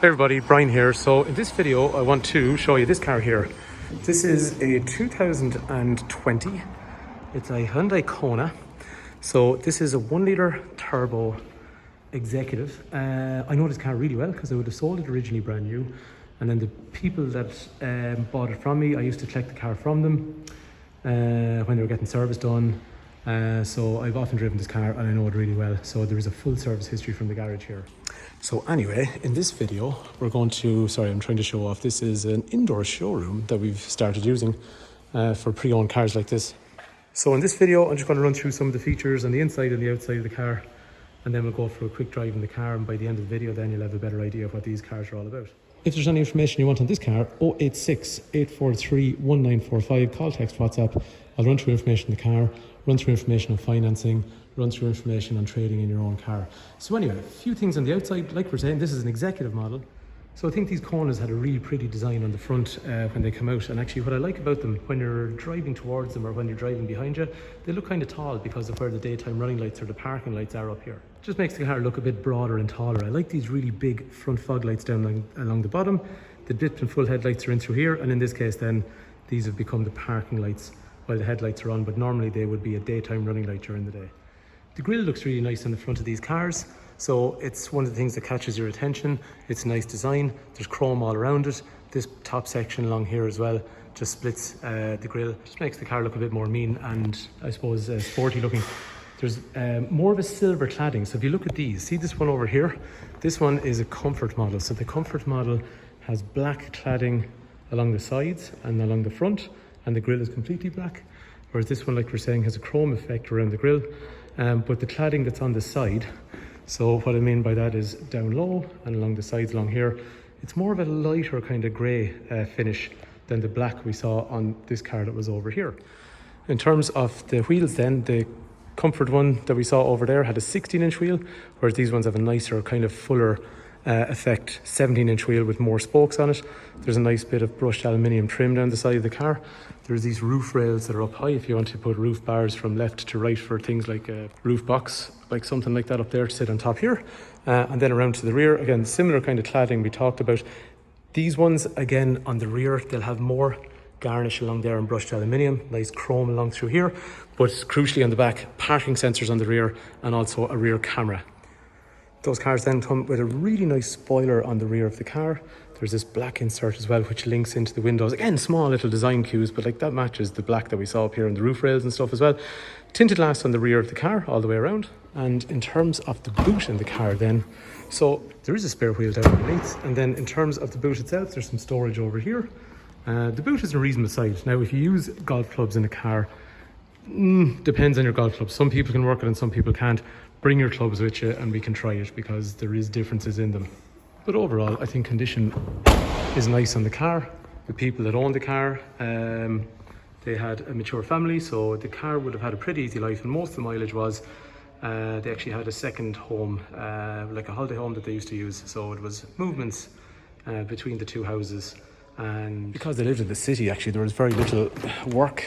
Hey everybody, Brian here. So in this video I want to show you this car here. This is a 2020. It's a Hyundai Kona. So this is a 1 litre turbo executive. I know this car really well because I would have sold it originally brand new, and then the people that bought it from me, I used to collect the car from them when they were getting service done. So I've often driven this car and I know it really well. So there is a full service history from the garage here. So anyway, in this video, we're going to, I'm trying to show off. This is an indoor showroom that we've started using for pre-owned cars like this. So in this video, I'm just going to run through some of the features on the inside and the outside of the car, and then we'll go for a quick drive in the car, and by the end of the video, then you'll have a better idea of what these cars are all about. If there's any information you want on this car, 086 843 1945, call, text, WhatsApp. I'll run through information on the car, run through information on financing, run through information on trading in your own car. So anyway, a few things on the outside. Like we're saying, this is an executive model. So I think these Konas had a really pretty design on the front when they come out. And actually what I like about them, when you're driving towards them or when you're driving behind you, they look kind of tall because of where the daytime running lights or the parking lights are up here. Just makes the car look a bit broader and taller. I like these really big front fog lights down along the bottom. The dipped and full headlights are in through here. And in this case then, these have become the parking lights while the headlights are on, but normally they would be a daytime running light during the day. The grille looks really nice on the front of these cars. So it's one of the things that catches your attention. It's a nice design. There's chrome all around it. This top section along here as well just splits the grille. Just makes the car look a bit more mean and I suppose sporty looking. There's more of a silver cladding. So if you look at these, see this one over here? This one is a comfort model. So the comfort model has black cladding along the sides and along the front, and the grille is completely black. Whereas this one, like we're saying, has a chrome effect around the grille. But the cladding that's on the side, so what I mean by that is down low and along the sides along here, it's more of a lighter kind of grey finish than the black we saw on this car that was over here. In terms of the wheels then, the comfort one that we saw over there had a 16-inch wheel, whereas these ones have a nicer kind of fuller effect 17-inch wheel with more spokes on it. There's a nice bit of brushed aluminium trim down the side of the car. There's these roof rails that are up high if you want to put roof bars from left to right for things like a roof box, like something like that up there to sit on top here. And then around to the rear, again, similar kind of cladding we talked about. These ones, again, on the rear, they'll have more garnish along there and brushed aluminium, nice chrome along through here. But crucially on the back, parking sensors on the rear and also a rear camera. Those cars then come with a really nice spoiler on the rear of the car. There's this black insert as well, which links into the windows. Again, small little design cues, but like that matches the black that we saw up here on the roof rails and stuff as well. Tinted glass on the rear of the car all the way around. And in terms of the boot in the car then, so there is a spare wheel down underneath. And then in terms of the boot itself, there's some storage over here. The boot is a reasonable size. Now, if you use golf clubs in a car, depends on your golf club. Some people can work it and some people can't. Bring your clubs with you and we can try it because there is differences in them. But overall, I think condition is nice on the car. The people that own the car, they had a mature family, so the car would have had a pretty easy life, and most of the mileage was they actually had a second home, like a holiday home that they used to use. So it was movements between the two houses. And because they lived in the city, actually, there was very little work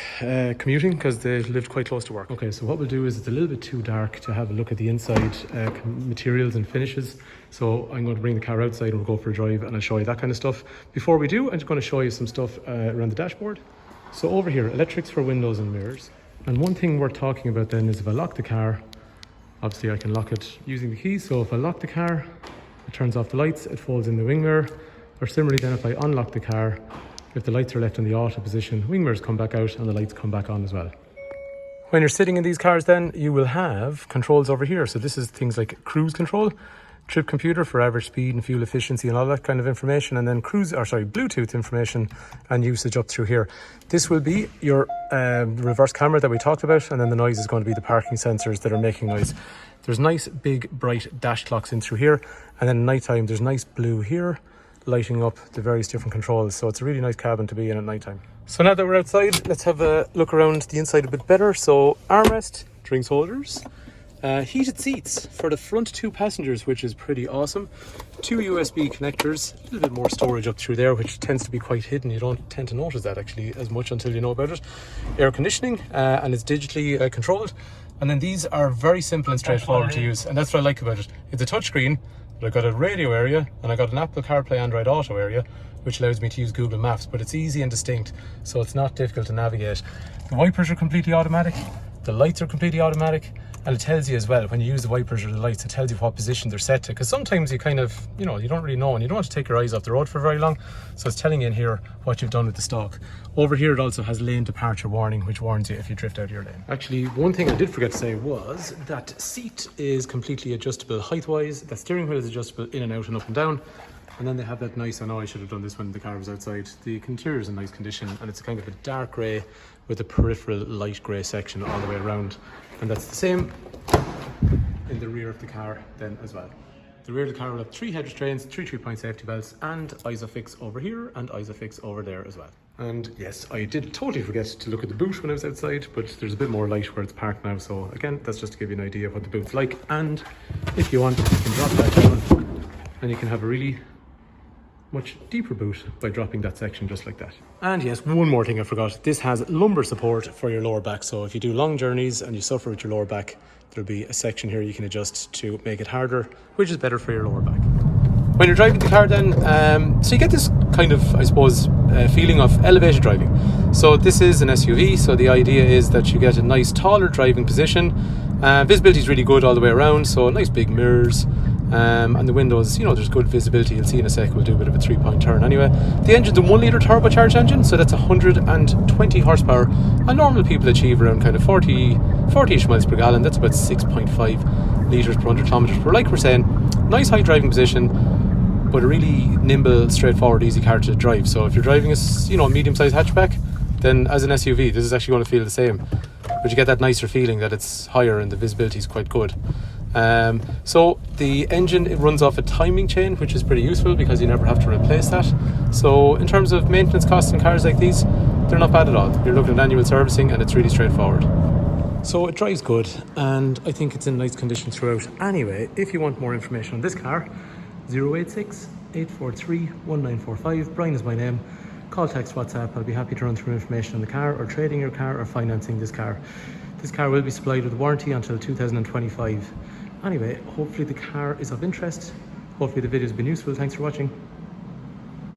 commuting because they lived quite close to work. Okay, so what we'll do is it's a little bit too dark to have a look at the inside materials and finishes. So I'm going to bring the car outside and we'll go for a drive and I'll show you that kind of stuff. Before we do, I'm just going to show you some stuff around the dashboard. So over here, electrics for windows and mirrors. And one thing worth talking about then is if I lock the car, obviously I can lock it using the keys. So if I lock the car, it turns off the lights, it folds in the wing mirror. Or similarly then if I unlock the car, if the lights are left in the auto position, wing mirrors come back out and the lights come back on as well. When you're sitting in these cars then, you will have controls over here. So this is things like cruise control, trip computer for average speed and fuel efficiency and all that kind of information, and then Bluetooth information and usage up through here. This will be your reverse camera that we talked about, and then the noise is going to be the parking sensors that are making noise. There's nice big bright dash clocks in through here, and then at night time there's nice blue here, lighting up the various different controls. So it's a really nice cabin to be in at night time. So now that we're outside, let's have a look around the inside a bit better. So armrest, drinks holders, heated seats for the front two passengers, which is pretty awesome. Two USB connectors, a little bit more storage up through there, which tends to be quite hidden. You don't tend to notice that actually as much until you know about it. Air conditioning, and it's digitally controlled. And then these are very simple and straightforward to use, and that's what I like about it. It's a touchscreen. But I got a radio area and I got an Apple CarPlay Android Auto area, which allows me to use Google Maps, but it's easy and distinct, so it's not difficult to navigate. The wipers are completely automatic, the lights are completely automatic, and it tells you as well, when you use the wipers or the lights, it tells you what position they're set to, because sometimes you kind of, you know, you don't really know and you don't want to take your eyes off the road for very long, so it's telling you in here what you've done with the stock. Over here it also has lane departure warning, which warns you if you drift out of your lane. Actually, one thing I did forget to say was that seat is completely adjustable height-wise, the steering wheel is adjustable in and out and up and down, and then they have that nice, I know I should have done this when the car was outside, the interior is in nice condition, and it's kind of a dark grey with a peripheral light grey section all the way around, and that's the same in the rear of the car then as well. The rear of the car will have 3 head restraints, 3 3-point safety belts, and ISOFIX over here and ISOFIX over there as well. And yes, I did totally forget to look at the boot when I was outside, but there's a bit more light where it's parked now, so again, that's just to give you an idea of what the boot's like. And if you want, you can drop that down and you can have a really much deeper boot by dropping that section just like that. And yes, one more thing I forgot, this has lumbar support for your lower back, so if you do long journeys and you suffer with your lower back, there'll be a section here you can adjust to make it harder, which is better for your lower back. When you're driving the car then, so you get this kind of, I suppose, feeling of elevated driving. So this is an SUV, so the idea is that you get a nice taller driving position. Visibility is really good all the way around, so nice big mirrors. And the windows, you know, there's good visibility. You'll see in a sec, we'll do a bit of a 3-point turn anyway. The engine's a 1-litre turbocharged engine, so that's 120 horsepower. And normal people achieve around kind of 40-ish miles per gallon. That's about 6.5 litres per 100 kilometres. But like we're saying, nice high driving position, but a really nimble, straightforward, easy car to drive. So if you're driving a, you know, medium-sized hatchback, then as an SUV, this is actually going to feel the same. But you get that nicer feeling that it's higher and the visibility is quite good. So the engine, it runs off a timing chain, which is pretty useful because you never have to replace that. So in terms of maintenance costs in cars like these, they're not bad at all. You're looking at annual servicing and it's really straightforward. So it drives good and I think it's in nice condition throughout. Anyway, if you want more information on this car, 086 843 1945. Brian is my name. Call, text, WhatsApp. I'll be happy to run through information on the car or trading your car or financing this car. This car will be supplied with a warranty until 2025. Anyway, hopefully the car is of interest. Hopefully the video has been useful. Thanks for watching.